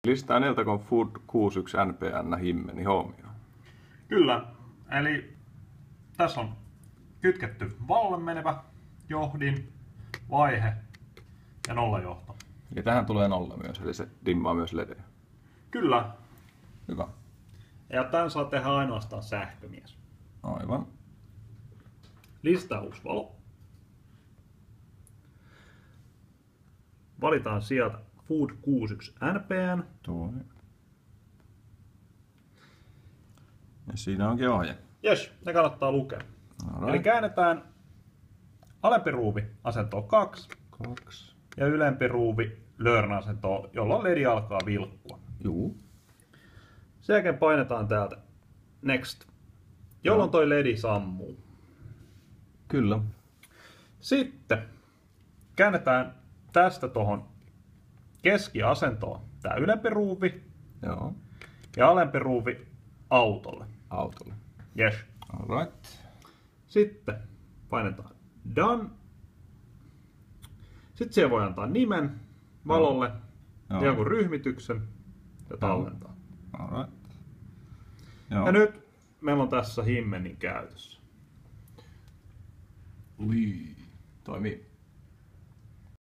Listaa Neltacon Food 61 NPN himmeni huomioon. Kyllä, eli tässä on kytketty vallalle menevä johdin, vaihe ja nollajohto. Ja tähän tulee nolla myös, eli se dimmaa myös ledejä. Kyllä. Hyvä. Ja tämän saa tehdä ainoastaan sähkömies. Aivan. Listausvalo. Valitaan sieltä Food 61 NPN. Tuo. Ja siinä onkin ohje. Jes, ne kannattaa lukea. Alright. Eli käännetään alempi ruuvi asentoon 2 2. ja ylempi ruuvi learn-asentoon, jolloin ledi alkaa vilkkua. Juu. Sen jälkeen painetaan täältä Next, jolloin toi ledi sammuu. Kyllä. Sitten käännetään tästä tuohon keskiasentoon tää ylempi ruuvi Joo. ja alempi ruuvi autolle. Autolle. Yes. Alright. Sitten painetaan Done. Sitten siihen voi antaa nimen valolle, Joo. jonkun ryhmityksen ja tallentaa. Alright. Joo. Ja nyt meillä on tässä himmenin käytössä. Ui. Toimii.